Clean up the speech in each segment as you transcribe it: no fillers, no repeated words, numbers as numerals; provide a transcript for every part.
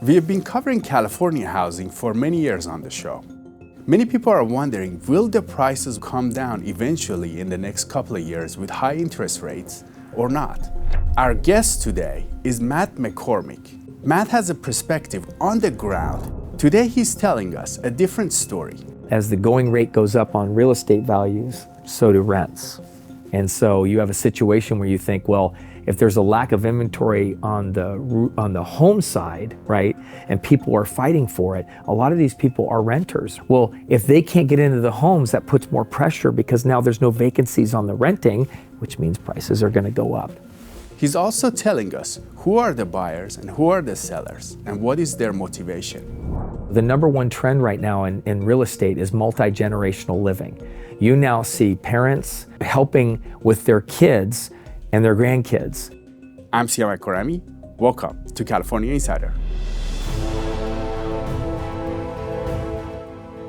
We have been covering California housing for many years on the show. Many people are wondering, will the prices come down eventually in the next couple of years with high interest rates or not? Our guest today is Matt McCormick. Matt has a perspective on the ground. Today he's telling us a different story. As the going rate goes up on real estate values, so do rents. And so you have a situation where you think, well, if there's a lack of inventory on the home side, right, and people are fighting for it, a lot of these people are renters. Well, if they can't get into the homes, that puts more pressure because now there's no vacancies on the renting, which means prices are going to go up. He's also telling us who are the buyers and who are the sellers and what is their motivation. The number one trend right now in real estate is multi-generational living. You now see parents helping with their kids and their grandkids. I'm Siyamak. Welcome to California Insider.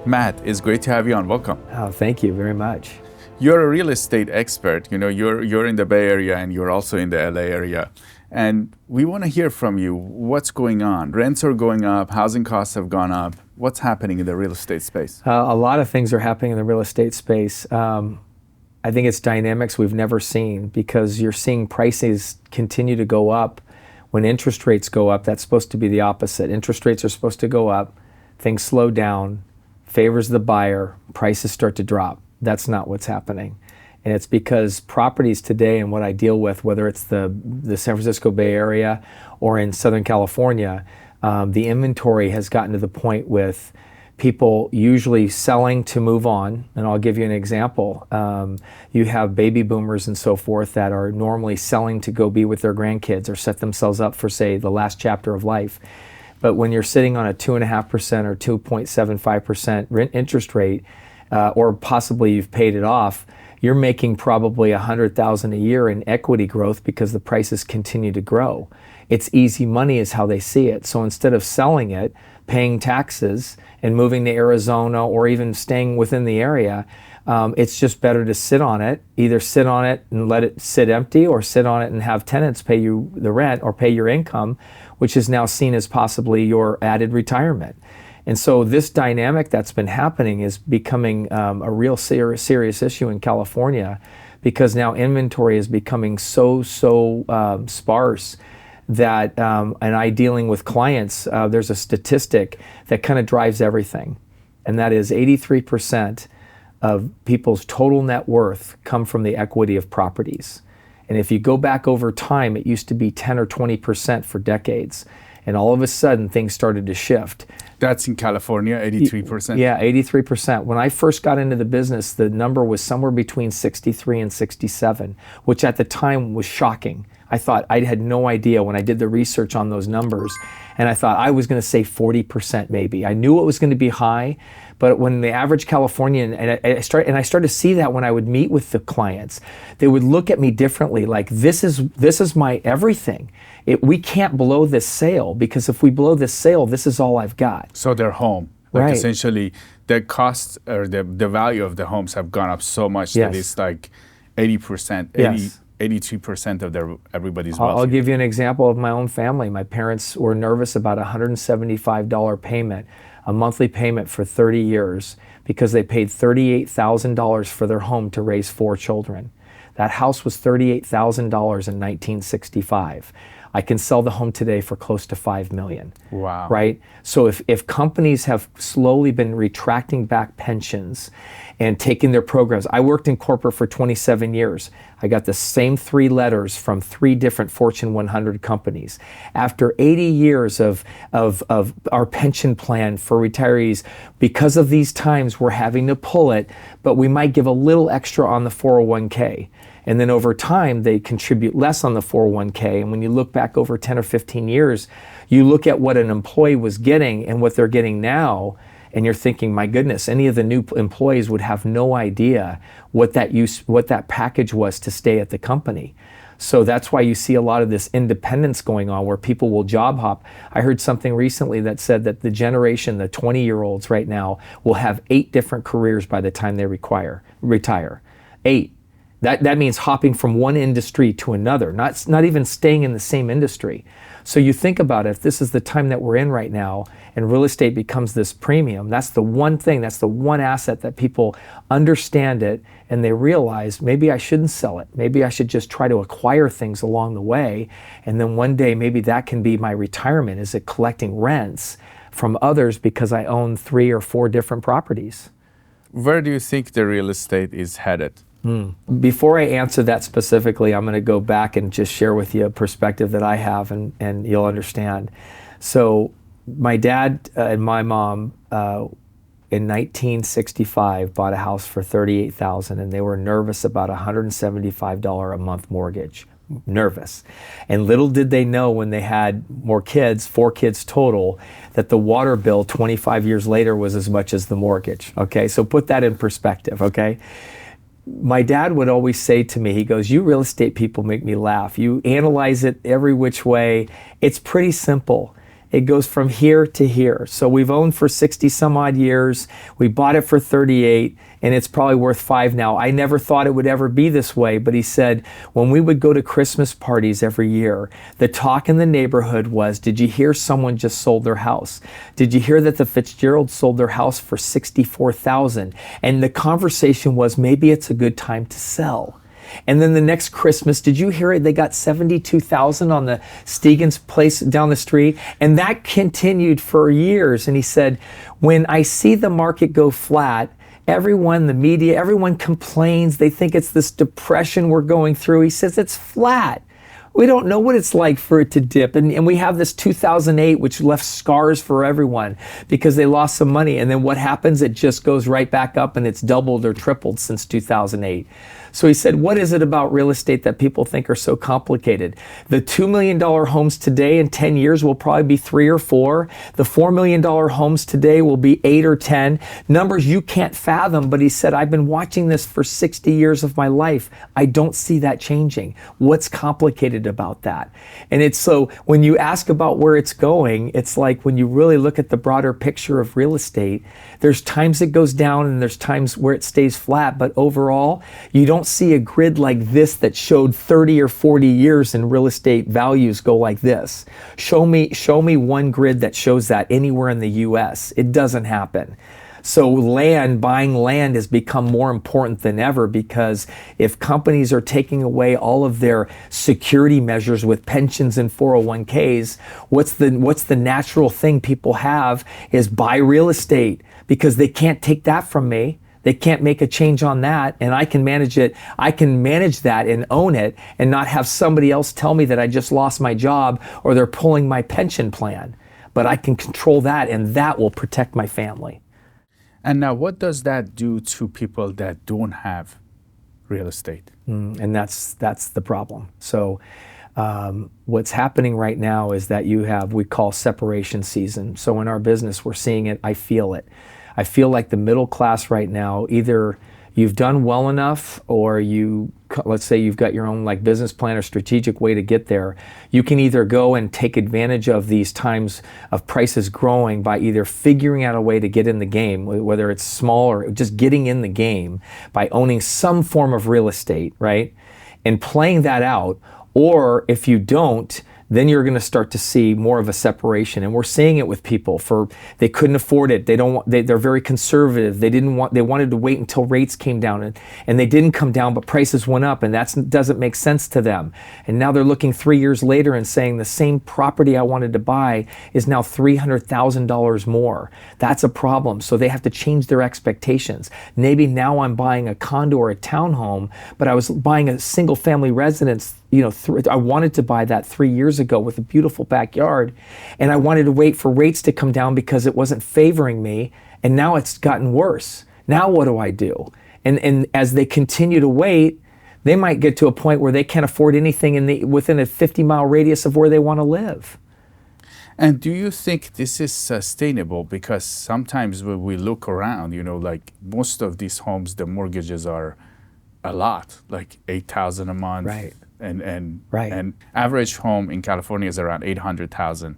Matt, it's great to have you on. Welcome. Oh, thank you very much. You're a real estate expert. You know, you're in the Bay Area and you're also in the LA area. And we want to hear from you. What's going on? Rents are going up, housing costs have gone up. What's happening in the real estate space? A lot of things are happening in the real estate space. I think it's dynamics we've never seen because you're seeing prices continue to go up. When interest rates go up, that's supposed to be the opposite. Interest rates are supposed to go up, things slow down, favors the buyer, prices start to drop. That's not what's happening. And it's because properties today and what I deal with, whether it's the San Francisco Bay Area or in Southern California, the inventory has gotten to the point with people usually selling to move on. And I'll give you an example. You have baby boomers and so forth that are normally selling to go be with their grandkids or set themselves up for, say, the last chapter of life. But when you're sitting on a 2.5% or 2.75% rent interest rate, or possibly you've paid it off, you're making probably $100,000 a year in equity growth because the prices continue to grow. It's easy money is how they see it. So instead of selling it, paying taxes, and moving to Arizona or even staying within the area, it's just better to sit on it, either sit on it and let it sit empty or sit on it and have tenants pay you the rent or pay your income, which is now seen as possibly your added retirement. And so this dynamic that's been happening is becoming a real serious issue in California because now inventory is becoming so sparse that, and I dealing with clients, there's a statistic that kind of drives everything. And that is 83% of people's total net worth come from the equity of properties. And if you go back over time, it used to be 10 or 20% for decades. And all of a sudden, things started to shift. That's in California, 83%? Yeah, 83%. When I first got into the business, the number was somewhere between 63 and 67, which at the time was shocking. I thought I had no idea when I did the research on those numbers. And I thought I was going to say 40% maybe. I knew it was going to be high, but when the average Californian, and I started to see that when I would meet with the clients, they would look at me differently, like this is my everything. We can't blow this sale because if we blow this sale, this is all I've got. So they're home. Like right. Essentially, the cost or the value of the homes have gone up so much that it's like 80%, 83% of everybody's wealth. I'll give you an example of my own family. My parents were nervous about a $175 payment, a monthly payment for 30 years because they paid $38,000 for their home to raise 4 children. That house was $38,000 in 1965. I can sell the home today for close to $5 million. Wow. Right? So if companies have slowly been retracting back pensions and taking their programs, I worked in corporate for 27 years. I got the same 3 letters from 3 different Fortune 100 companies. After 80 years of our pension plan for retirees, because of these times, we're having to pull it, but we might give a little extra on the 401k. And then over time, they contribute less on the 401k. And when you look back over 10 or 15 years, you look at what an employee was getting and what they're getting now, and you're thinking, my goodness, any of the new employees would have no idea what that package was to stay at the company. So that's why you see a lot of this independence going on where people will job hop. I heard something recently that said that the generation, the 20-year-olds right now, will have 8 different careers by the time they retire. 8. That means hopping from one industry to another, not even staying in the same industry. So you think about it, if this is the time that we're in right now and real estate becomes this premium, that's the one thing, that's the one asset that people understand it and they realize maybe I shouldn't sell it. Maybe I should just try to acquire things along the way. And then one day maybe that can be my retirement, is it collecting rents from others because I own 3 or 4 different properties. Where do you think the real estate is headed? Before I answer that specifically, I'm going to go back and just share with you a perspective that I have, and you'll understand. So my dad and my mom in 1965 bought a house for $38,000, and they were nervous about a $175 a month mortgage. Nervous. And little did they know when they had more kids, 4 kids total, that the water bill 25 years later was as much as the mortgage. Okay, so put that in perspective, okay? My dad would always say to me, he goes, you real estate people make me laugh. You analyze it every which way. It's pretty simple. It goes from here to here. So we've owned for 60 some odd years. We bought it for 38 and it's probably worth 5 now. I never thought it would ever be this way, but he said when we would go to Christmas parties every year, the talk in the neighborhood was, did you hear someone just sold their house? Did you hear that the Fitzgeralds sold their house for $64,000? And the conversation was, maybe it's a good time to sell. And then the next Christmas, did you hear it? They got $72,000 on the Stegan's place down the street. And that continued for years. And he said, when I see the market go flat, everyone, the media, everyone complains. They think it's this depression we're going through. He says it's flat. We don't know what it's like for it to dip. And we have this 2008, which left scars for everyone because they lost some money. And then what happens? It just goes right back up and it's doubled or tripled since 2008. So he said, what is it about real estate that people think are so complicated? The $2 million homes today in 10 years will probably be 3 or 4. The $4 million homes today will be 8 or 10. Numbers you can't fathom, but he said, I've been watching this for 60 years of my life. I don't see that changing. What's complicated about that? And it's so when you ask about where it's going, it's like when you really look at the broader picture of real estate, there's times it goes down and there's times where it stays flat, but overall, you don't see a grid like this that showed 30 or 40 years in real estate values go like this. Show me one grid that shows that anywhere in the US. It doesn't happen. So buying land has become more important than ever because if companies are taking away all of their security measures with pensions and 401ks, what's the natural thing people have is buy real estate because they can't take that from me. They can't make a change on that, and I can manage it. I can manage that and own it and not have somebody else tell me that I just lost my job or they're pulling my pension plan. But I can control that, and that will protect my family. And now what does that do to people that don't have real estate? And that's the problem. So what's happening right now is that you have, we call separation season. So in our business, we're seeing it, I feel it. I feel like the middle class right now, either you've done well enough or let's say you've got your own like business plan or strategic way to get there. You can either go and take advantage of these times of prices growing by either figuring out a way to get in the game, whether it's small or just getting in the game by owning some form of real estate, right? And playing that out. Or if you don't, then you're going to start to see more of a separation. And we're seeing it with people they couldn't afford it. They're very conservative. They wanted to wait until rates came down and they didn't come down, but prices went up and that doesn't make sense to them. And now they're looking 3 years later and saying the same property I wanted to buy is now $300,000 more. That's a problem. So they have to change their expectations. Maybe now I'm buying a condo or a townhome, but I was buying a single family residence. I wanted to buy that 3 years ago with a beautiful backyard, and I wanted to wait for rates to come down because it wasn't favoring me, and now it's gotten worse. Now what do I do? And as they continue to wait, they might get to a point where they can't afford anything within a 50-mile radius of where they want to live. And do you think this is sustainable? Because sometimes when we look around, like most of these homes, the mortgages are a lot, like $8,000 a month. Right. And average home in California is around $800,000,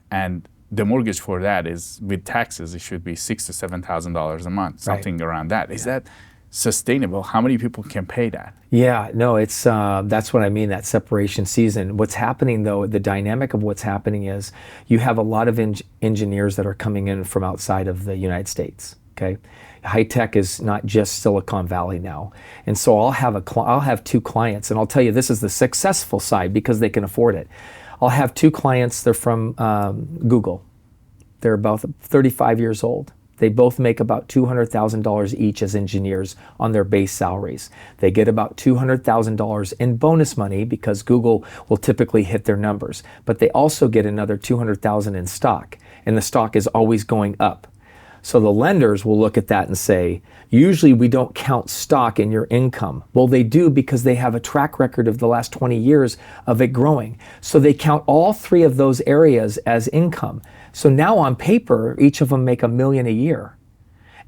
and the mortgage for that is with taxes it should be $6,000 to $7,000 a month, something around that. Is that sustainable. How many people can pay that? Yeah, no, it's that's what I mean, that separation season. What's happening though, the dynamic of what's happening is you have a lot of engineers that are coming in from outside of the United States, okay? High tech is not just Silicon Valley now. And so I'll have two clients, and I'll tell you this is the successful side because they can afford it. I'll have two clients, they're from Google. They're about 35 years old. They both make about $200,000 each as engineers on their base salaries. They get about $200,000 in bonus money because Google will typically hit their numbers. But they also get another $200,000 in stock, and the stock is always going up. So the lenders will look at that and say, usually we don't count stock in your income. Well, they do because they have a track record of the last 20 years of it growing. So they count all three of those areas as income. So now on paper, each of them make $1 million a year.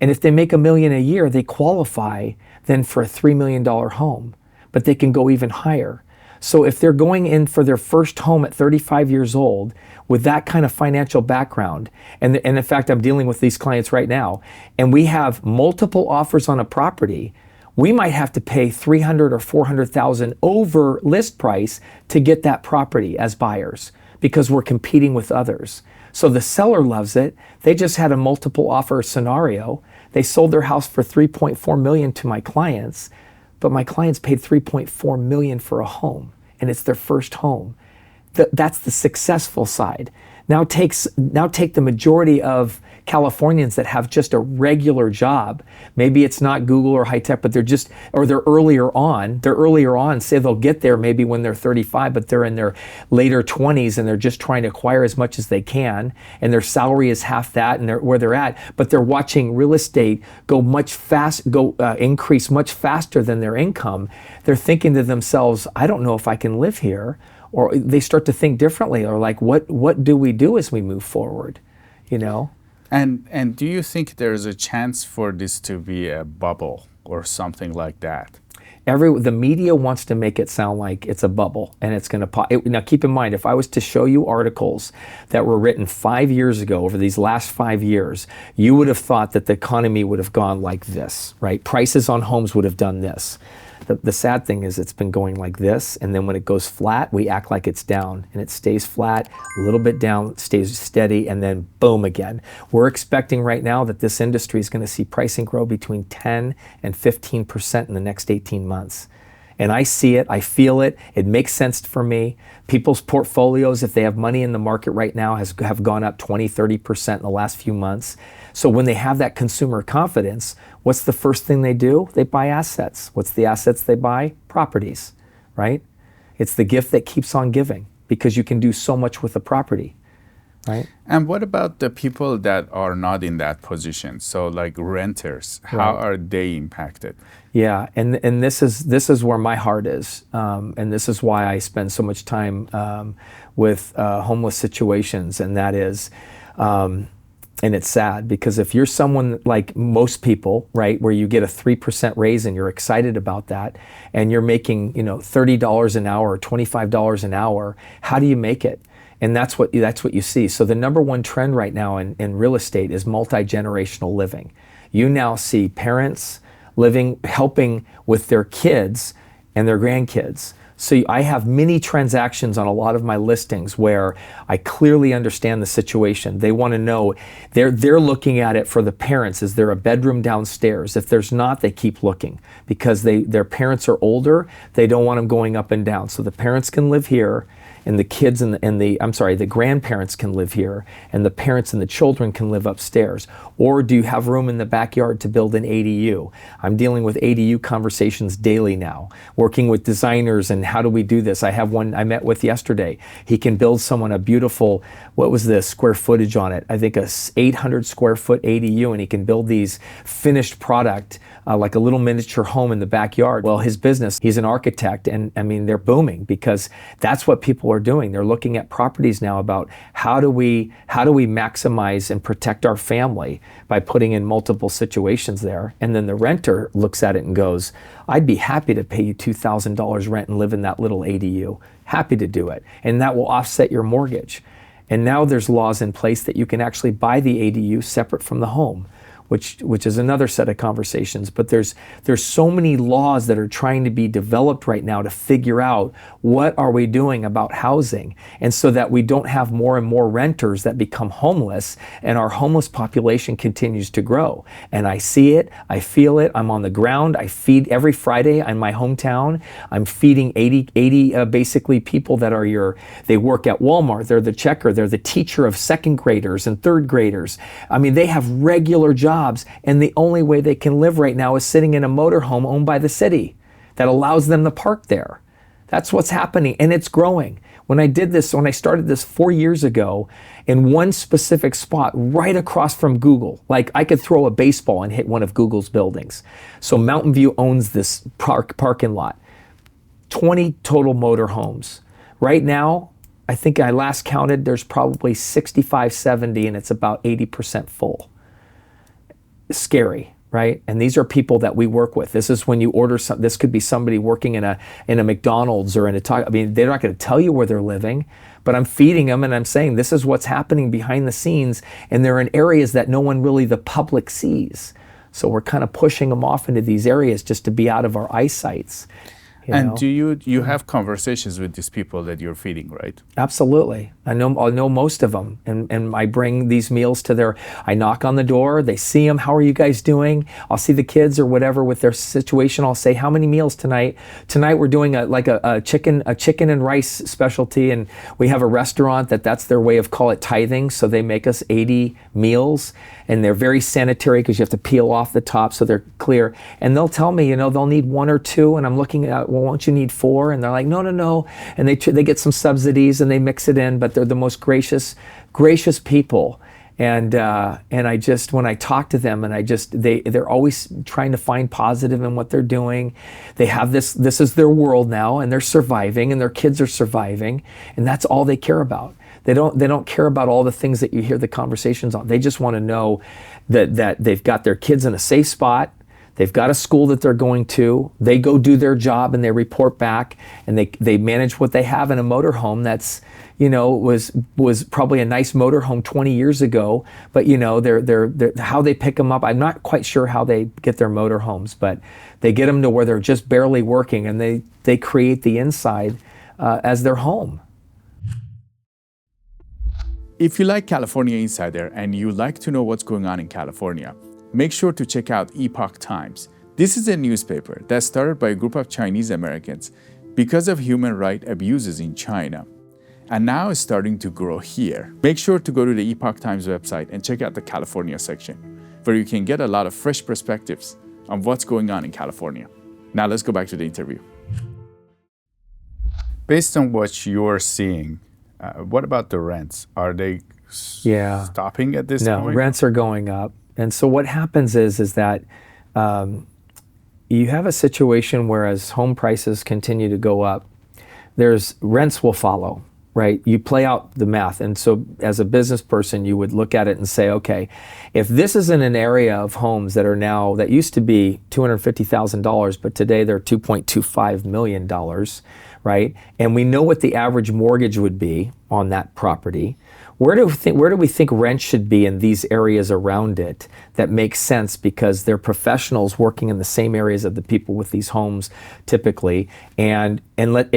And if they make $1 million a year, they qualify then for a $3 million home, but they can go even higher. So if they're going in for their first home at 35 years old with that kind of financial background, and in fact, I'm dealing with these clients right now, and we have multiple offers on a property, we might have to pay $300,000 or $400,000 over list price to get that property as buyers because we're competing with others. So the seller loves it. They just had a multiple offer scenario. They sold their house for $3.4 million to my clients, but my clients paid $3.4 million for a home, and it's their first home. That's the successful side. Now take the majority of Californians that have just a regular job. Maybe it's not Google or high tech, but they're earlier on. Say they'll get there maybe when they're 35, but they're in their later 20s and they're just trying to acquire as much as they can, and their salary is half that, and they're where they're at. But they're watching real estate increase much faster than their income. They're thinking to themselves, I don't know if I can live here. Or they start to think differently, or like, what do we do as we move forward, you know? And do you think there's a chance for this to be a bubble or something like that? The media wants to make it sound like it's a bubble and it's going to pop. Now keep in mind, if I was to show you articles that were written 5 years ago, over these last 5 years, you would have thought that the economy would have gone like this, right? Prices on homes would have done this. The sad thing is it's been going like this, and then when it goes flat, we act like it's down, and it stays flat, a little bit down, stays steady, and then boom again. We're expecting right now that this industry is going to see pricing grow between 10 and 15% in the next 18 months. And I see it, I feel it, it makes sense for me. People's portfolios, if they have money in the market right now, have gone up 20, 30% in the last few months. So when they have that consumer confidence, what's the first thing they do? They buy assets. What's the assets they buy? Properties, right? It's the gift that keeps on giving because you can do so much with a property, right? And what about the people that are not in that position? So like renters, how are they impacted? Yeah, and this is where my heart is, and this is why I spend so much time with homeless situations, and that is, and it's sad because if you're someone like most people, right, where you get a 3% raise and you're excited about that, and you're making $30 an hour or $25 an hour, how do you make it? And that's what you see. So the number one trend right now in real estate is multi-generational living. You now see parents helping with their kids and their grandkids. So I have many transactions on a lot of my listings where I clearly understand the situation. They want to know, they're looking at it for the parents. Is there a bedroom downstairs? If there's not, they keep looking because their parents are older. They don't want them going up and down. So the parents can live here, and the kids the grandparents can live here, and the parents and the children can live upstairs. Or do you have room in the backyard to build an ADU? I'm dealing with ADU conversations daily now, working with designers and how do we do this? I have one I met with yesterday. He can build someone a beautiful, what was the square footage on it? I think a 800 square foot ADU, and he can build these finished product like a little miniature home in the backyard. Well, his business, he's an architect, and I mean, they're booming because that's what people are doing. They're looking at properties now about how do we maximize and protect our family by putting in multiple situations there. And then the renter looks at it and goes, I'd be happy to pay you $2,000 rent and live in that little ADU. Happy to do it. And that will offset your mortgage. And now there's laws in place that you can actually buy the ADU separate from the home, which is another set of conversations. But there's so many laws that are trying to be developed right now to figure out what are we doing about housing, and so that we don't have more and more renters that become homeless, and our homeless population continues to grow. And I see it, I feel it, I'm on the ground. I feed every Friday in my hometown. I'm feeding 80 basically people that are they work at Walmart, they're the checker, they're the teacher of second graders and third graders. I mean, they have regular jobs, and the only way they can live right now is sitting in a motorhome owned by the city that allows them to park there. That's what's happening, and it's growing. When I started this 4 years ago, in one specific spot right across from Google, like I could throw a baseball and hit one of Google's buildings. So Mountain View owns this parking lot, 20 total motorhomes. Right now, I think I last counted, there's probably 65, 70, and it's about 80% full. Scary, right? And these are people that we work with. This is when you order some. This could be somebody working in a McDonald's or in a Taco. I mean, they're not going to tell you where they're living, but I'm feeding them and I'm saying this is what's happening behind the scenes, and they're in areas that no one really, the public, sees. So we're kind of pushing them off into these areas just to be out of our eyesights. And do you have conversations with these people that you're feeding, right? Absolutely. I know most of them, and I bring these meals to I knock on the door, they see them, how are you guys doing? I'll see the kids or whatever with their situation. I'll say, how many meals tonight? Tonight we're doing a chicken and rice specialty, and we have a restaurant that's their way of call it tithing, so they make us 80 meals, and they're very sanitary because you have to peel off the top so they're clear. And they'll tell me, they'll need 1 or 2, and I'm looking at, well, won't you need 4? And they're like, no. And they get some subsidies and they mix it in, but they're the most gracious people. And I just, when I talk to them, and they're always trying to find positive in what they're doing. They have this is their world now, and they're surviving, and their kids are surviving, and that's all they care about. They don't care about all the things that you hear the conversations on. They just want to know that they've got their kids in a safe spot. They've got a school that they're going to. They go do their job and they report back, and they manage what they have in a motorhome that's, was probably a nice motorhome 20 years ago, but they're how they pick them up. I'm not quite sure how they get their motorhomes, but they get them to where they're just barely working, and they create the inside as their home. If you like California Insider and you like to know what's going on in California, make sure to check out Epoch Times. This is a newspaper that started by a group of Chinese Americans because of human rights abuses in China, and now is starting to grow here. Make sure to go to the Epoch Times website and check out the California section, where you can get a lot of fresh perspectives on what's going on in California. Now let's go back to the interview. Based on what you're seeing, what about the rents? Are they stopping at this point? No, rents are going up. And so what happens is that you have a situation where as home prices continue to go up, rents will follow, right? You play out the math. And so as a business person, you would look at it and say, okay, if this is in an area of homes that used to be $250,000, but today they're $2.25 million, right? And we know what the average mortgage would be on that property. Where do we think rent should be in these areas around it that makes sense, because they're professionals working in the same areas of the people with these homes typically, and that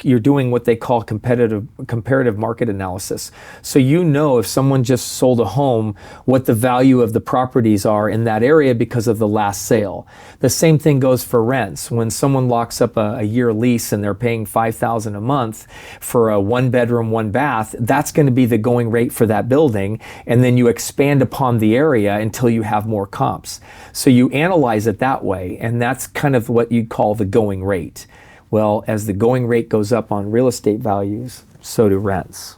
you're doing what they call comparative market analysis. So if someone just sold a home, what the value of the properties are in that area because of the last sale. The same thing goes for rents. When someone locks up a year lease and they're paying $5,000 a month for a 1-bedroom, 1-bath, that's going to be the going rate for that building, and then you expand upon the area until you have more comps. So you analyze it that way, and that's kind of what you'd call the going rate. Well, as the going rate goes up on real estate values, so do rents.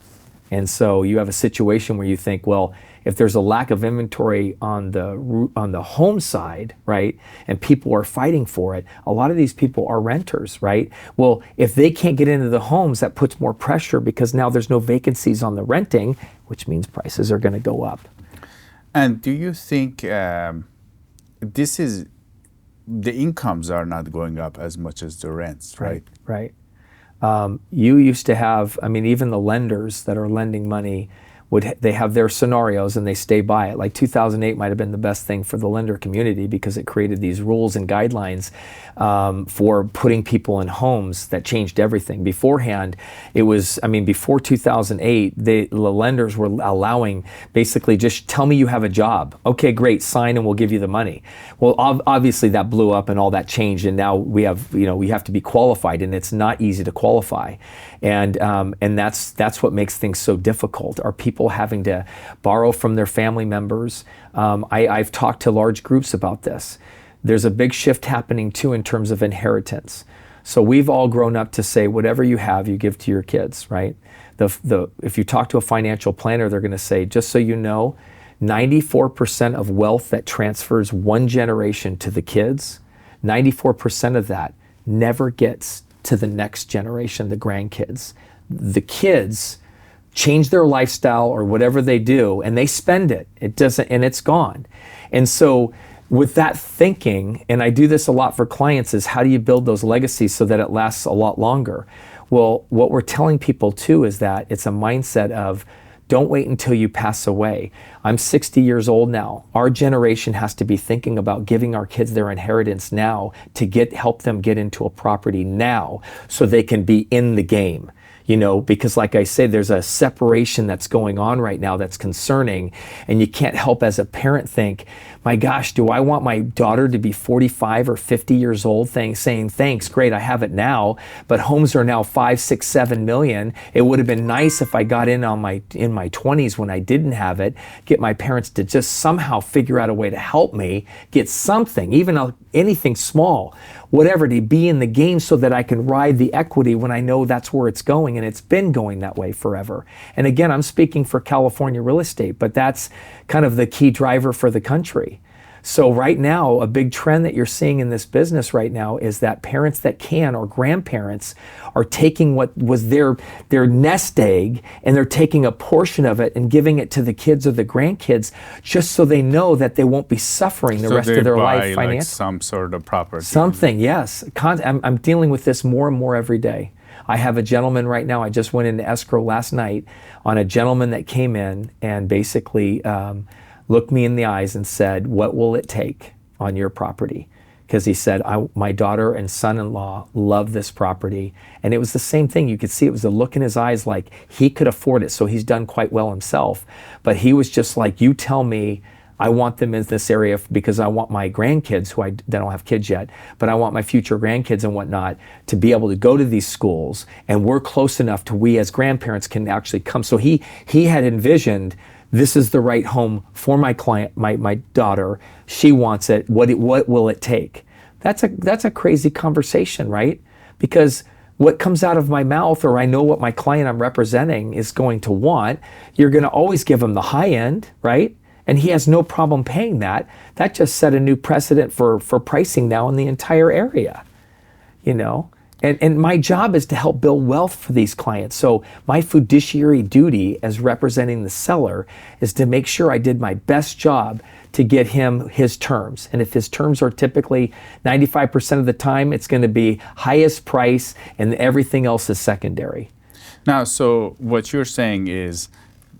And so you have a situation where you think, well, if there's a lack of inventory on the home side, right, and people are fighting for it, a lot of these people are renters, right? Well, if they can't get into the homes, that puts more pressure, because now there's no vacancies on the renting, which means prices are going to go up. And do you think the incomes are not going up as much as the rents, right? Right. You used to have, even the lenders that are lending money they have their scenarios and they stay by it. Like 2008 might have been the best thing for the lender community because it created these rules and guidelines for putting people in homes that changed everything. Beforehand, it was, I mean, before 2008, the lenders were allowing basically just tell me you have a job. Okay, great, sign and we'll give you the money. Well, obviously that blew up and all that changed, and now we have, we have to be qualified, and it's not easy to qualify. And that's what makes things so difficult, are people having to borrow from their family members. I've talked to large groups about this. There's a big shift happening too in terms of inheritance. So we've all grown up to say whatever you have, you give to your kids, right? If you talk to a financial planner, they're going to say, just so you know, 94% of wealth that transfers one generation to the kids, 94% of that never gets to the next generation, the grandkids. The kids change their lifestyle or whatever they do, and they spend it. It doesn't, and it's gone. And so with that thinking, and I do this a lot for clients, is how do you build those legacies so that it lasts a lot longer? Well, what we're telling people too is that it's a mindset of, don't wait until you pass away. I'm 60 years old now. Our generation has to be thinking about giving our kids their inheritance now to help them get into a property now so they can be in the game. Because like I say, there's a separation that's going on right now that's concerning, and you can't help as a parent think, my gosh, do I want my daughter to be 45 or 50 years old saying, thanks, great, I have it now, but homes are now 5, 6, 7 million. It would have been nice if I got in my 20s when I didn't have it, get my parents to just somehow figure out a way to help me get something, even anything small, whatever, to be in the game so that I can ride the equity when I know that's where it's going, and it's been going that way forever. And again, I'm speaking for California real estate, but that's kind of the key driver for the country. So right now, a big trend that you're seeing in this business right now is that parents that can, or grandparents, are taking what was their nest egg, and they're taking a portion of it and giving it to the kids or the grandkids, just so they know that they won't be suffering the rest of their life financially. Like some sort of property. Something, yes. I'm dealing with this more and more every day. I have a gentleman right now, I just went into escrow last night on a gentleman that came in and basically looked me in the eyes and said, what will it take on your property? Because he said, my daughter and son-in-law love this property. And it was the same thing. You could see it was the look in his eyes like he could afford it. So he's done quite well himself. But he was just like, you tell me, I want them in this area because I want my grandkids, who they don't have kids yet, but I want my future grandkids and whatnot to be able to go to these schools, and we're close enough to we as grandparents can actually come. So he had envisioned, this is the right home for my client, my daughter. She wants it. What will it take? That's a crazy conversation, right? Because what comes out of my mouth, or I know what my client I'm representing is going to want, you're going to always give them the high end, right? And he has no problem paying that. That just set a new precedent for pricing now in the entire area, And my job is to help build wealth for these clients. So my fiduciary duty as representing the seller is to make sure I did my best job to get him his terms. And if his terms are typically 95% of the time, it's going to be highest price and everything else is secondary. Now, so what you're saying is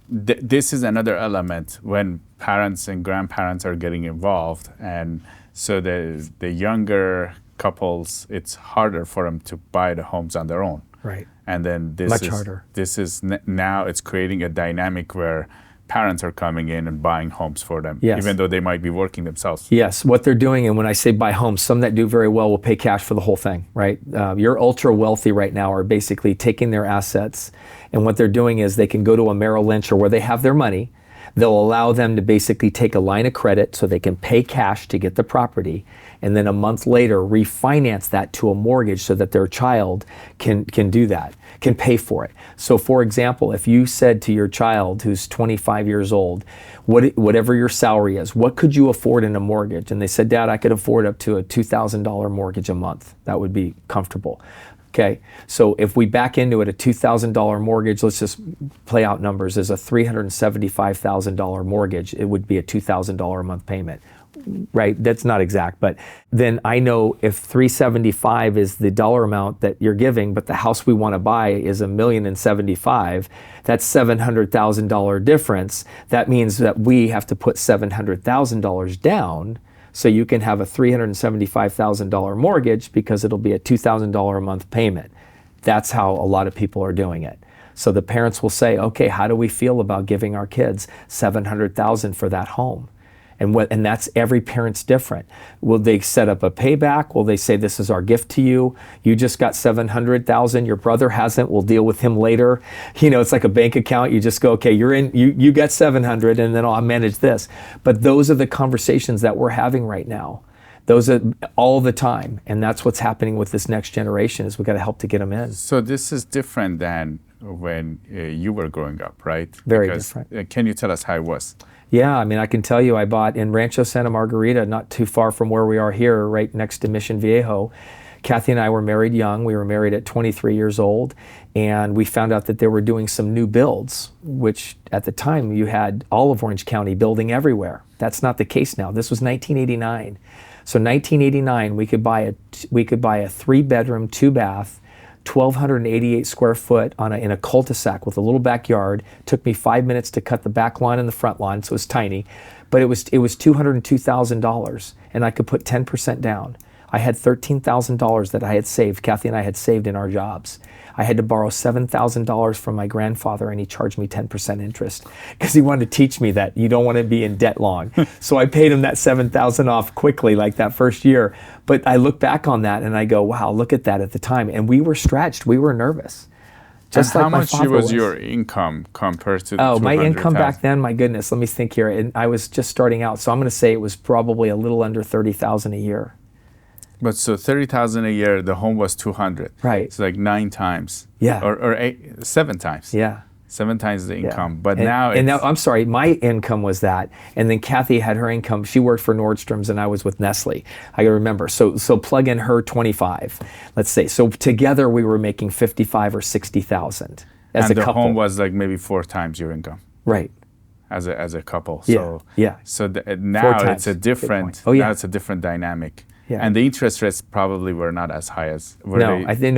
this is another element when parents and grandparents are getting involved. And so the younger couples, it's harder for them to buy the homes on their own. Right. And then harder. This is now it's creating a dynamic where parents are coming in and buying homes for them, yes, even though they might be working themselves. Yes, what they're doing, and when I say buy homes, some that do very well will pay cash for the whole thing, right? Your ultra wealthy right now are basically taking their assets, and what they're doing is they can go to a Merrill Lynch or where they have their money. They'll allow them to basically take a line of credit so they can pay cash to get the property, and then a month later refinance that to a mortgage so that their child can do that, can pay for it. So for example, if you said to your child who's 25 years old, whatever your salary is, what could you afford in a mortgage? And they said, Dad, I could afford up to a $2,000 mortgage a month. That would be comfortable. Okay, so if we back into it, a $2,000 mortgage, let's just play out numbers, as a $375,000 mortgage, it would be a $2,000 a month payment. right? That's not exact, but then I know if 375 is the dollar amount that you're giving, but the house we want to buy is $1,075,000, that's $700,000 difference. That means that we have to put $700,000 down so you can have a $375,000 mortgage because it'll be a $2,000 a month payment. That's how a lot of people are doing it. So the parents will say, okay, how do we feel about giving our kids $700,000 for that home? And that's every parent's different. Will they set up a payback? Will they say, this is our gift to you? You just got $700,000. Your brother hasn't. We'll deal with him later. It's like a bank account. You just go, okay, you're in. You got 700, and then I'll manage this. But those are the conversations that we're having right now. Those are all the time, and that's what's happening with this next generation. Is we got to help to get them in. So this is different than when you were growing up, right? Very different. Can you tell us how it was? Yeah, I can tell you I bought in Rancho Santa Margarita, not too far from where we are here, right next to Mission Viejo. Kathy and I were married young. We were married at 23 years old, and we found out that they were doing some new builds, which at the time you had all of Orange County building everywhere. That's not the case now. This was 1989. So 1989, we could buy a 3-bedroom, 2-bath, 1,288 square foot in a cul-de-sac with a little backyard. Took me 5 minutes to cut the back lawn and the front lawn, so it was tiny. But it was $202,000, and I could put 10% down. I had $13,000 that I had saved, Kathy and I had saved in our jobs. I had to borrow $7,000 from my grandfather, and he charged me 10% interest because he wanted to teach me that you don't want to be in debt long. So I paid him that $7,000 off quickly, like that first year. But I look back on that and I go, wow, look at that at the time. And we were stretched. We were nervous. Just and like how much was your income compared to the my income back then, my goodness, let me think here. And I was just starting out. So I'm going to say it was probably a little under $30,000 a year. But so $30,000 a year, the home was 200. Right. It's like 9 times. Yeah. Or 7 times. Yeah. 7 times the income. Yeah. But now I'm sorry, my income was that. And then Kathy had her income. She worked for Nordstrom's and I was with Nestle. I gotta remember. So plug in her 25, let's say. So together we were making 55 or 60,000 as a couple. And the home was like maybe 4 times your income. Right. As a couple. So, yeah. So now it's a different, now it's a different dynamic. Yeah. And the interest rates probably were not as high as were they?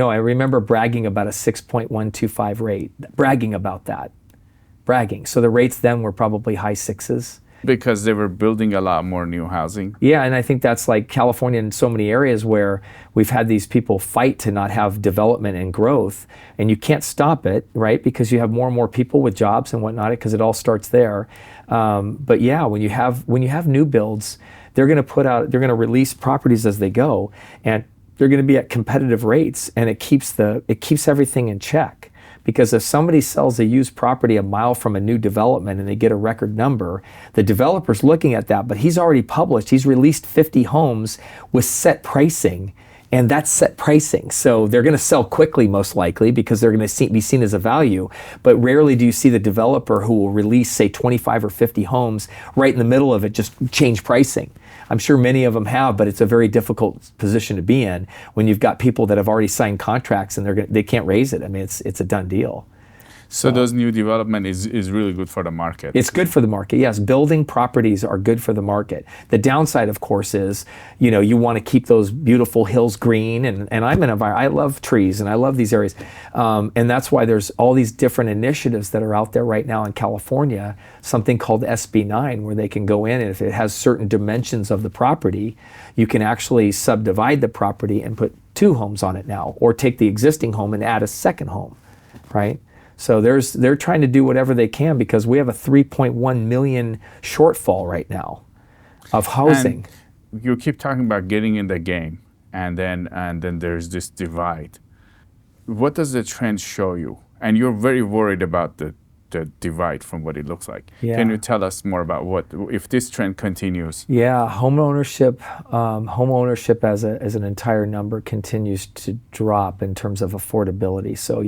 I remember bragging about a 6.125 rate, bragging about that, So the rates then were probably high 6s. Because they were building a lot more new housing. Yeah, and I think that's like California in so many areas where we've had these people fight to not have development and growth, and you can't stop it, right? Because you have more and more people with jobs and whatnot, because it all starts there. But yeah, when you have new builds, they're going to release properties as they go, and they're going to be at competitive rates, and it keeps everything in check. Because if somebody sells a used property a mile from a new development and they get a record number, the developer's looking at that, but he's already published, he's released 50 homes with set pricing, and that's set pricing. So they're going to sell quickly, most likely, because they're going to be seen as a value. But rarely do you see the developer who will release, say, 25 or 50 homes right in the middle of it, just change pricing. I'm sure many of them have, but it's a very difficult position to be in when you've got people that have already signed contracts and they can't raise it. I mean, it's a done deal. So those new development is really good for the market. It's good for the market, yes. Building properties are good for the market. The downside, of course, is you want to keep those beautiful hills green, and I love trees and I love these areas, and that's why there's all these different initiatives that are out there right now in California. Something called SB9, where they can go in, and if it has certain dimensions of the property, you can actually subdivide the property and put 2 homes on it now, or take the existing home and add a second home, right? So they're trying to do whatever they can, because we have a 3.1 million shortfall right now of housing. And you keep talking about getting in the game, and then there's this divide. What does the trend show you? And you're very worried about the divide from what it looks like. Yeah. Can you tell us more about if this trend continues? Yeah, home ownership as an entire number continues to drop in terms of affordability. So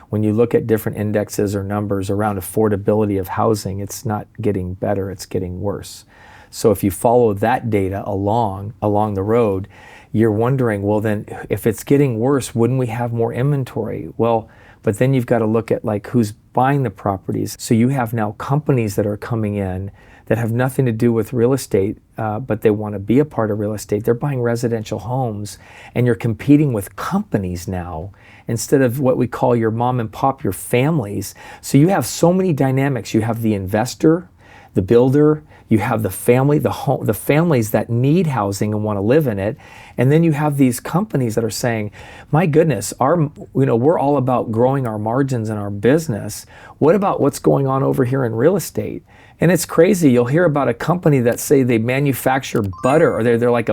when you look at different indexes or numbers around affordability of housing, it's not getting better, it's getting worse. So if you follow that data along the road, you're wondering, well then, if it's getting worse, wouldn't we have more inventory? Well, but then you've got to look at like who's buying the properties. So you have now companies that are coming in that have nothing to do with real estate, but they want to be a part of real estate. They're buying residential homes, and you're competing with companies now instead of what we call your mom and pop, your families. So you have so many dynamics. You have the investor, the builder, you have the family, the families that need housing and want to live in it, and then you have these companies that are saying, "My goodness, we're all about growing our margins in our business. What about what's going on over here in real estate?" And it's crazy. You'll hear about a company that say they manufacture butter, or they're like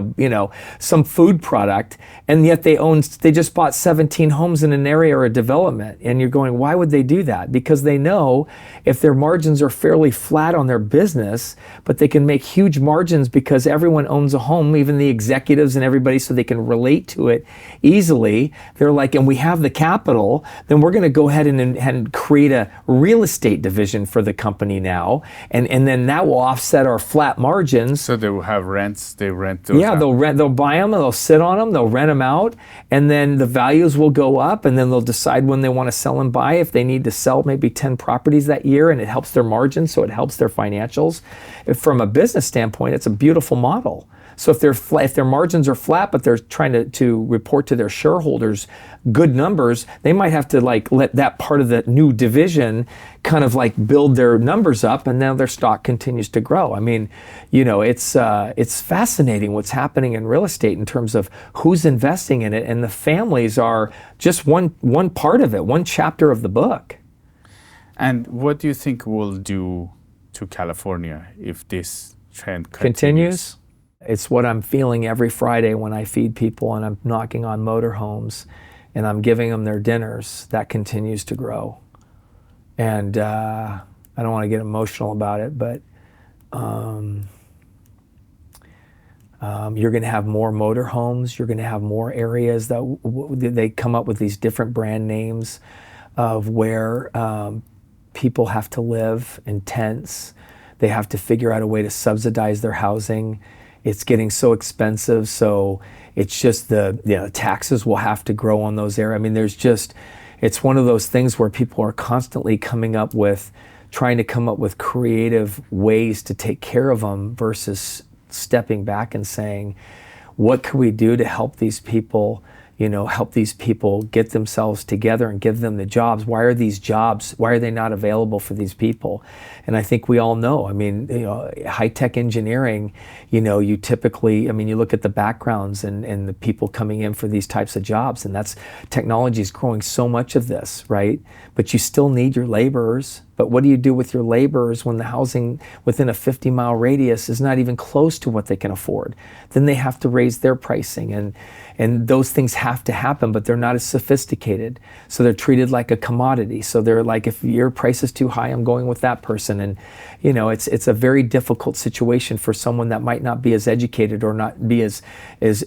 some food product, and yet they just bought 17 homes in an area or a development. And you're going, why would they do that? Because they know if their margins are fairly flat on their business, but they can make huge margins because everyone owns a home, even the executives and everybody, so they can relate to it easily. They're like, and we have the capital, then we're going to go ahead and create a real estate division for the company now. And then that will offset our flat margins. So they will have rents, they rent those out. They'll buy them, and they'll sit on them, they'll rent them out, and then the values will go up, and then they'll decide when they want to sell and buy, if they need to sell maybe 10 properties that year, and it helps their margins, so it helps their financials. From a business standpoint, it's a beautiful model. So if their margins are flat, but they're trying to report to their shareholders good numbers, they might have to let that part of the new division kind of build their numbers up, and now their stock continues to grow. I mean, it's fascinating what's happening in real estate in terms of who's investing in it, and the families are just one part of it, one chapter of the book. And what do you think will do to California if this trend continues? It's what I'm feeling every Friday when I feed people and I'm knocking on motorhomes and I'm giving them their dinners. That continues to grow. And I don't want to get emotional about it, but you're going to have more motorhomes. You're going to have more areas that they come up with these different brand names of where people have to live in tents. They have to figure out a way to subsidize their housing. It's getting so expensive, so it's just the taxes will have to grow on those areas. I mean, it's one of those things where people are constantly trying to come up with creative ways to take care of them versus stepping back and saying, what can we do to help these people get themselves together and give them the jobs? Why are they not available for these people? And I think we all know, I mean, high-tech engineering, you typically, you look at the backgrounds and the people coming in for these types of jobs, and technology is growing so much of this, right? But you still need your laborers. But what do you do with your laborers when the housing within a 50-mile radius is not even close to what they can afford? Then they have to raise their pricing, and those things have to happen, but they're not as sophisticated. So they're treated like a commodity. So they're like, if your price is too high, I'm going with that person. And it's a very difficult situation for someone that might not be as educated or not be as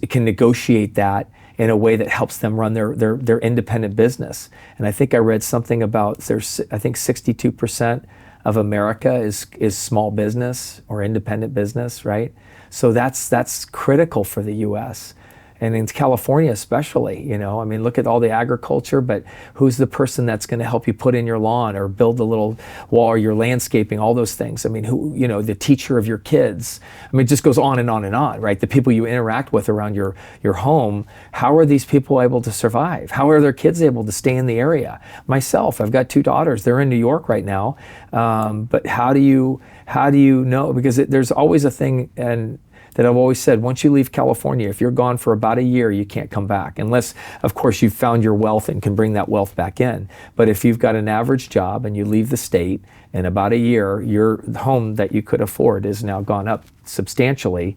can negotiate that in a way that helps them run their independent business. And I think I read something about 62% of America is small business or independent business, right? So that's critical for the U.S. And in California especially, look at all the agriculture, but who's the person that's going to help you put in your lawn or build the little wall or your landscaping, all those things? The teacher of your kids. It just goes on and on and on, right? The people you interact with around your home, how are these people able to survive? How are their kids able to stay in the area? Myself, I've got 2 daughters. They're in New York right now. But how do you know? Because there's always a thing, and that I've always said, once you leave California, if you're gone for about a year, you can't come back. Unless, of course, you've found your wealth and can bring that wealth back in. But if you've got an average job and you leave the state, in about a year, your home that you could afford has now gone up substantially.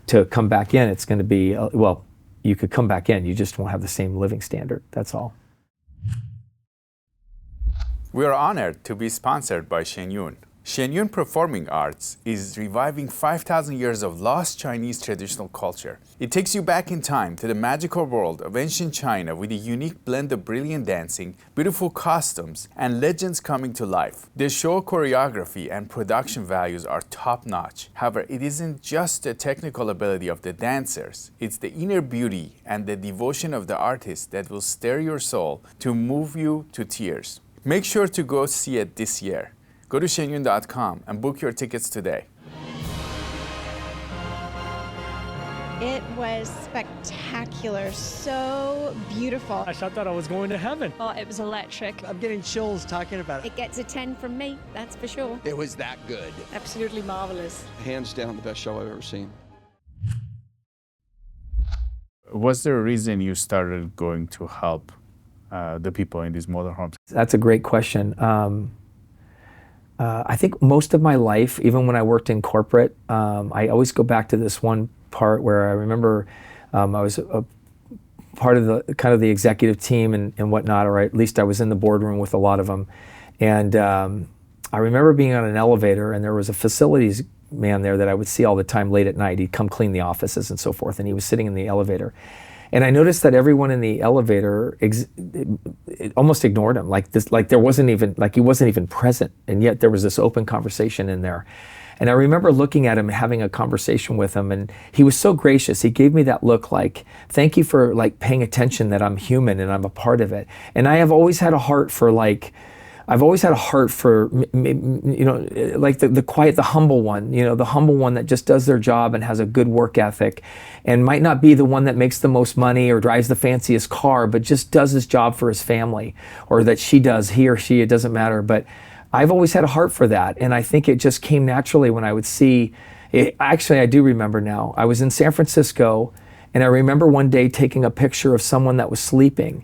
To come back in, it's going to be, you could come back in, you just won't have the same living standard. That's all. We are honored to be sponsored by Shenyun. Shenyun Performing Arts is reviving 5,000 years of lost Chinese traditional culture. It takes you back in time to the magical world of ancient China with a unique blend of brilliant dancing, beautiful costumes, and legends coming to life. The show choreography and production values are top-notch. However, it isn't just the technical ability of the dancers. It's the inner beauty and the devotion of the artist that will stir your soul to move you to tears. Make sure to go see it this year. Go to shenyun.com and book your tickets today. It was spectacular, so beautiful. Gosh, I thought I was going to heaven. Oh, it was electric. I'm getting chills talking about it. It gets a 10 from me, that's for sure. It was that good. Absolutely marvelous. Hands down the best show I've ever seen. Was there a reason you started going to help the people in these motorhomes? That's a great question. I think most of my life, even when I worked in corporate, I always go back to this one part where I remember I was a part of the kind of the executive team and whatnot, or at least I was in the boardroom with a lot of them. And I remember being on an elevator, and there was a facilities man there that I would see all the time late at night. He'd come clean the offices and so forth, and he was sitting in the elevator. And I noticed that everyone in the elevator it almost ignored him, like he wasn't even present, and yet there was this open conversation in there. And I remember looking at him, having a conversation with him, and he was so gracious. He gave me that look like, thank you for like paying attention that I'm human and I'm a part of it. And I have always had a heart for like, I've always had a heart for, you know, like the quiet, the humble one, you know, the humble one that just does their job and has a good work ethic and might not be the one that makes the most money or drives the fanciest car, but just does his job for his family, or that she does, he or she, it doesn't matter. But I've always had a heart for that. And I think it just came naturally when I would see it. Actually, I do remember now. I was in San Francisco, and I remember one day taking a picture of someone that was sleeping.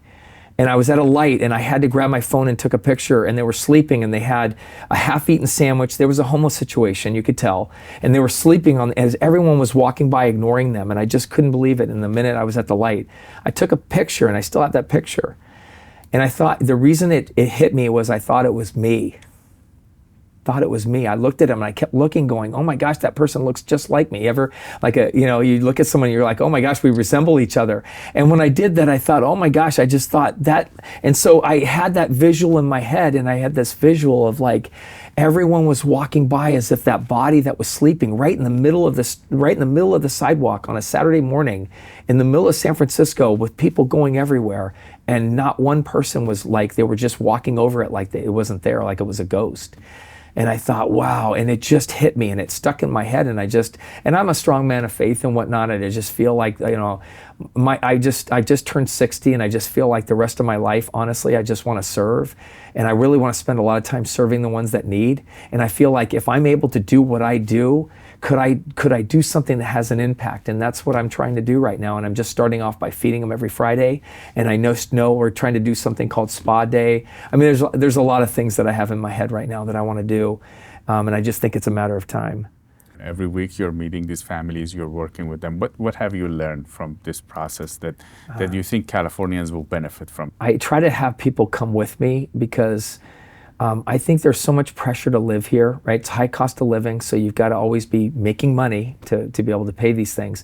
And I was at a light, and I had to grab my phone and took a picture, and they were sleeping, and they had a half-eaten sandwich. There was a homeless situation, you could tell. And they were sleeping as everyone was walking by, ignoring them. And I just couldn't believe it. And the minute I was at the light, I took a picture, and I still have that picture. And I thought, the reason it hit me was I thought it was me. Thought it was me. I looked at him and I kept looking, going, oh my gosh, that person looks just like me. Ever like you look at someone and you're like, oh my gosh, we resemble each other. And when I did that, I thought, oh my gosh, I just thought that. And so I had that visual in my head, and I had this visual of like everyone was walking by as if that body that was sleeping right in the middle of the sidewalk on a Saturday morning in the middle of San Francisco, with people going everywhere, and not one person was like, they were just walking over it like it wasn't there, like it was a ghost. And I thought, wow, and it just hit me, and it stuck in my head, and I'm a strong man of faith and whatnot, and I just feel like, you know, I just turned 60, and I just feel like the rest of my life, honestly, I just want to serve, and I really want to spend a lot of time serving the ones that need. And I feel like if I'm able to do what I do, could I do something that has an impact? And that's what I'm trying to do right now. And I'm just starting off by feeding them every Friday. And I know we're trying to do something called Spa Day. I mean, there's a lot of things that I have in my head right now that I want to do. And I just think it's a matter of time. Every week you're meeting these families, you're working with them. What have you learned from this process that you think Californians will benefit from? I try to have people come with me because I think there's so much pressure to live here, right? It's high cost of living, so you've got to always be making money to be able to pay these things.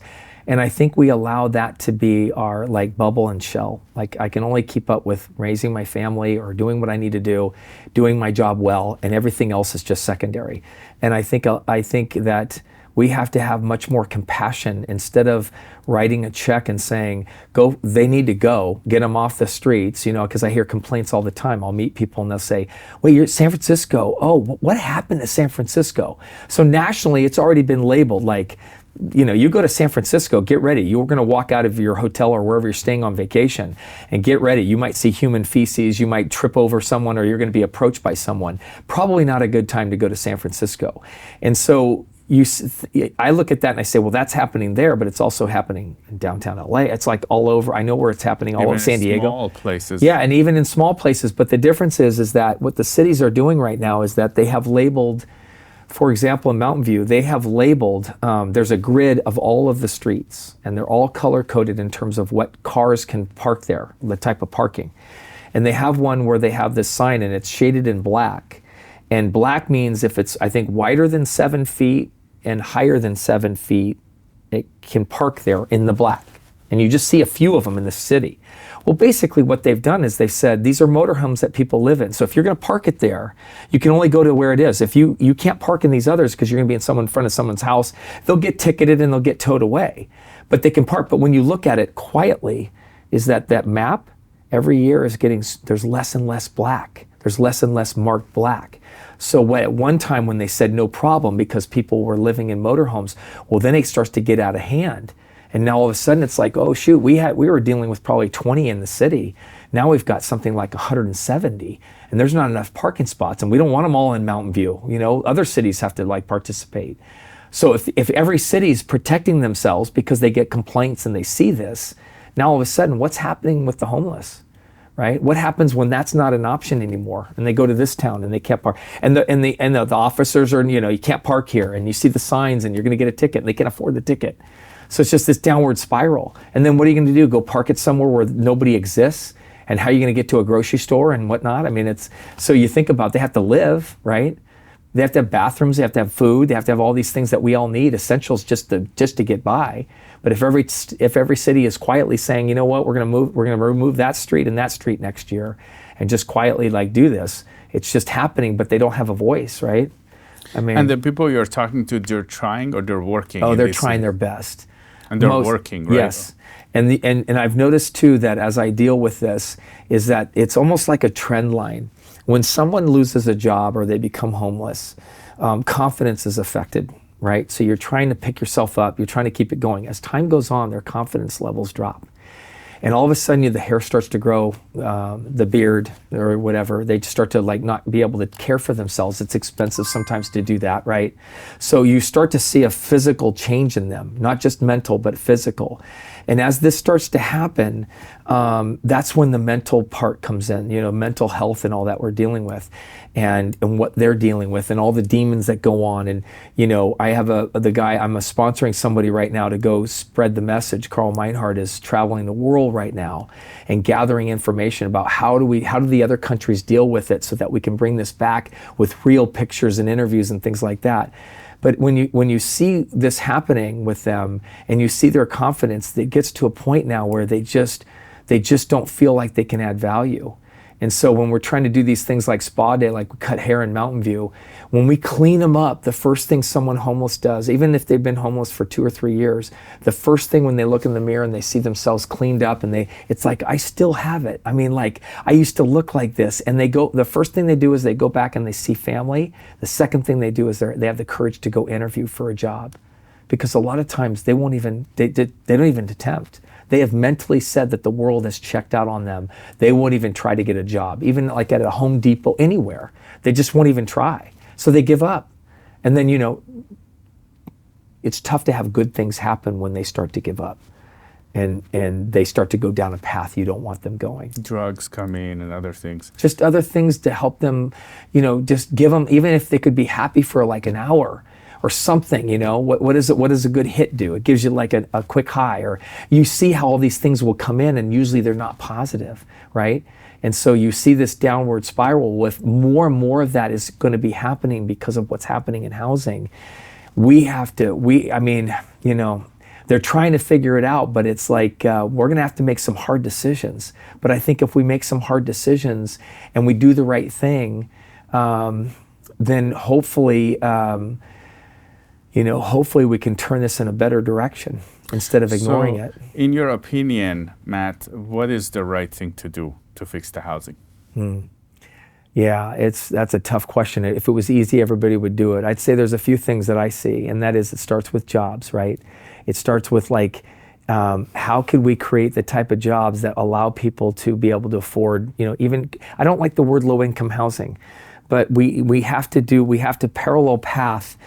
And I think we allow that to be our like bubble and shell. Like I can only keep up with raising my family or doing what I need to do, doing my job well, and everything else is just secondary. And I think that we have to have much more compassion instead of writing a check and saying, they need to go, get them off the streets, you know, because I hear complaints all the time. I'll meet people and they'll say, wait, you're at San Francisco. Oh, what happened to San Francisco? So nationally, it's already been labeled like, you know, you go to San Francisco, get ready. You're going to walk out of your hotel or wherever you're staying on vacation and get ready. You might see human feces, you might trip over someone, or you're going to be approached by someone. Probably not a good time to go to San Francisco. And so I look at that and I say, well, that's happening there, but it's also happening in downtown LA. It's like all over. I know where it's happening all over San Diego. Small places. Yeah, and even in small places. But the difference is that what the cities are doing right now is that they have labeled, for example, in Mountain View, they have labeled, there's a grid of all of the streets, and they're all color-coded in terms of what cars can park there, the type of parking. And they have one where they have this sign, and it's shaded in black. And black means if it's, I think, wider than 7 feet and higher than 7 feet, it can park there in the black. And you just see a few of them in the city. Well, basically what they've done is they've said, these are motorhomes that people live in. So if you're going to park it there, you can only go to where it is. If you can't park in these others because you're going to be in front of someone's house, they'll get ticketed and they'll get towed away. But they can park. But when you look at it quietly, is that map every year is there's less and less black. There's less and less marked black. So at one time when they said no problem because people were living in motorhomes, well, then it starts to get out of hand. And now all of a sudden it's like, oh shoot, we were dealing with probably 20 in the city. Now we've got something like 170, and there's not enough parking spots, and we don't want them all in Mountain View. You know, other cities have to like participate. So if every city is protecting themselves because they get complaints and they see this, now all of a sudden what's happening with the homeless? Right? What happens when that's not an option anymore, and they go to this town and they can't park, and the officers are, you know, you can't park here, and you see the signs and you're going to get a ticket, and they can't afford the ticket. So it's just this downward spiral. And then what are you going to do? Go park it somewhere where nobody exists? And how are you going to get to a grocery store and whatnot? I mean, it's, so you think about, they have to live, right? They have to have bathrooms, they have to have food, they have to have all these things that we all need, essentials just to get by. But if every city is quietly saying, you know what, we're going to remove that street and that street next year, and just quietly like do this, it's just happening, but they don't have a voice, right? I mean, and the people you're talking to, they're trying or they're working? Oh, they're trying their best. And they're working, right? Yes. And I've noticed too that as I deal with this, is that it's almost like a trend line. When someone loses a job or they become homeless, confidence is affected, right? So you're trying to pick yourself up, you're trying to keep it going. As time goes on, their confidence levels drop. And all of a sudden the hair starts to grow, the beard or whatever, they start to like not be able to care for themselves. It's expensive sometimes to do that, right? So you start to see a physical change in them, not just mental, but physical. And as this starts to happen, that's when the mental part comes in, you know, mental health and all that we're dealing with, and what they're dealing with, and all the demons that go on. And, you know, I have I'm sponsoring somebody right now to go spread the message. Carl Meinhardt is traveling the world right now and gathering information about how do the other countries deal with it so that we can bring this back with real pictures and interviews and things like that. But when you see this happening with them and you see their confidence, it gets to a point now where they just don't feel like they can add value. And so when we're trying to do these things like spa day, like we cut hair in Mountain View, when we clean them up, the first thing someone homeless does, even if they've been homeless for 2 or 3 years, the first thing when they look in the mirror and they see themselves cleaned up and it's like, I still have it. I mean, like, I used to look like this. And the first thing they do is they go back and they see family. The second thing they do is they have the courage to go interview for a job. Because a lot of times they don't even attempt. They have mentally said that the world has checked out on them. They won't even try to get a job, even like at a Home Depot, anywhere. They just won't even try. So they give up. And then, you know, it's tough to have good things happen when they start to give up. And they start to go down a path you don't want them going. Drugs come in and other things. Just other things to help them, you know, just give them, even if they could be happy for like an hour, or something, you know, what does a good hit do? It gives you like a quick high, or you see how all these things will come in and usually they're not positive, right? And so you see this downward spiral with more and more of that is going to be happening because of what's happening in housing. I mean, you know, they're trying to figure it out, but it's like we're going to have to make some hard decisions. But I think if we make some hard decisions and we do the right thing, then hopefully, hopefully we can turn this in a better direction instead of ignoring it. In your opinion, Matt, what is the right thing to do to fix the housing? Yeah, that's a tough question. If it was easy, everybody would do it. I'd say there's a few things that I see, and that is it starts with jobs, right? It starts with like, how could we create the type of jobs that allow people to be able to afford, you know, even, I don't like the word low-income housing, but we have to parallel path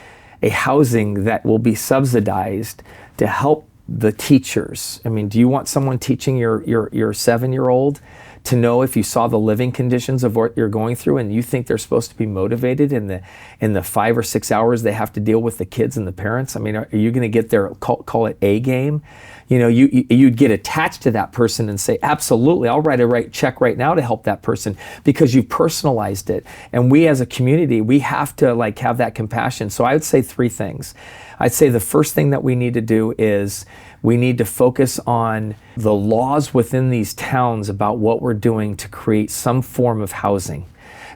a housing that will be subsidized to help the teachers. I mean, do you want someone teaching your 7-year-old to know if you saw the living conditions of what you're going through and you think they're supposed to be motivated in the 5 or 6 hours they have to deal with the kids and the parents? I mean, are you going to get their, call it A game? You know, you'd get attached to that person and say, absolutely, I'll write a check right now to help that person because you've personalized it. And we as a community, we have to like have that compassion. So I would say 3 things. I'd say the first thing that we need to do is we need to focus on the laws within these towns about what we're doing to create some form of housing.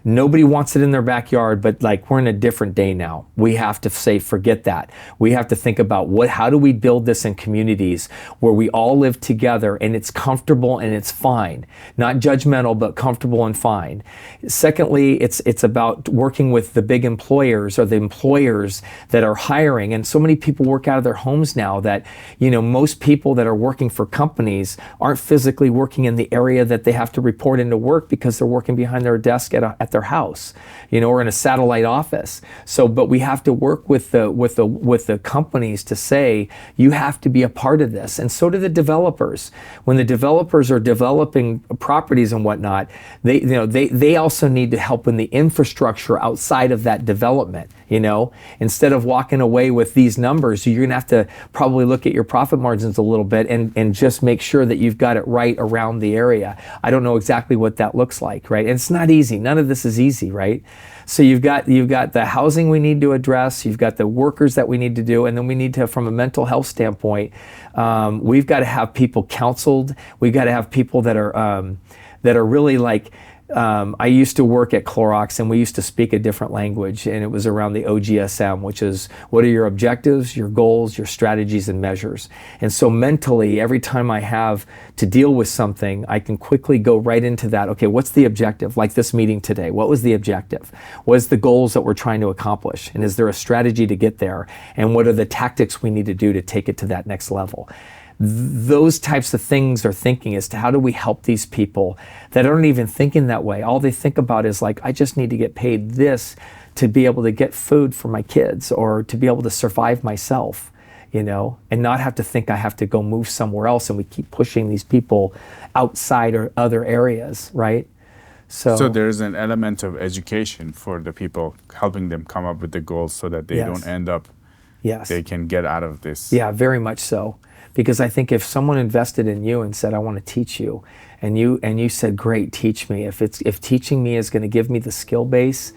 Nobody wants it in their backyard, but like we're in a different day now. We have to say, forget that. We have to think about how do we build this in communities where we all live together and it's comfortable and it's fine. Not judgmental, but comfortable and fine. Secondly, it's about working with the big employers or the employers that are hiring. And so many people work out of their homes now that, most people that are working for companies aren't physically working in the area that they have to report into work because they're working behind their desk at their house, or in a satellite office. So, but we have to work with the companies to say, you have to be a part of this. And so do the developers. When the developers are developing properties and whatnot, they also need to help in the infrastructure outside of that development. Instead of walking away with these numbers, you're gonna have to probably look at your profit margins a little bit and just make sure that you've got it right around the area. I don't know exactly what that looks like, right? And it's not easy. None of this is easy, right? So you've got the housing we need to address, you've got the workers that we need to do, and then we need to, from a mental health standpoint, we've got to have people counseled. We've got to have people that are really like, I used to work at Clorox and we used to speak a different language, and it was around the OGSM, which is what are your objectives, your goals, your strategies and measures. And so mentally, every time I have to deal with something, I can quickly go right into that. Okay, what's the objective? Like this meeting today, what was the objective? What is the goals that we're trying to accomplish? And is there a strategy to get there? And what are the tactics we need to do to take it to that next level? Those types of things are thinking as to how do we help these people that aren't even thinking that way. All they think about is like, I just need to get paid this to be able to get food for my kids or to be able to survive myself, and not have to think I have to go move somewhere else. And we keep pushing these people outside or other areas, right? So there's an element of education for the people, helping them come up with the goals so that they don't end up, they can get out of this. Yeah, very much so. Because I think if someone invested in you and said, I want to teach you, and you said, great, teach me. If teaching me is going to give me the skill base,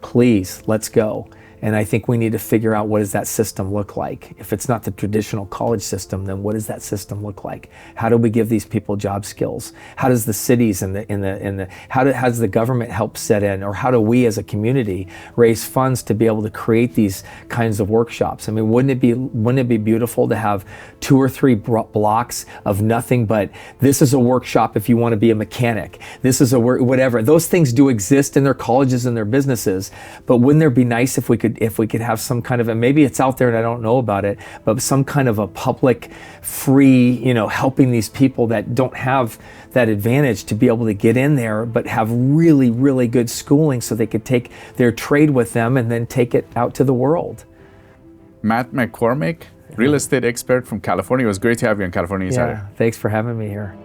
please, let's go. And I think we need to figure out, what does that system look like? If it's not the traditional college system, then what does that system look like? How do we give these people job skills? How does the cities and how does the government help set in? Or how do we as a community raise funds to be able to create these kinds of workshops? I mean, wouldn't it be beautiful to have 2 or 3 blocks of nothing but, this is a workshop if you want to be a mechanic. This is whatever. Those things do exist in their colleges and their businesses, but wouldn't there be nice if we could have some kind of, and maybe it's out there and I don't know about it, but some kind of a public, free, helping these people that don't have that advantage to be able to get in there, but have really, really good schooling so they could take their trade with them and then take it out to the world. Matt McCormick, real estate expert from California. It was great to have you on California Insider. Yeah, thanks for having me here.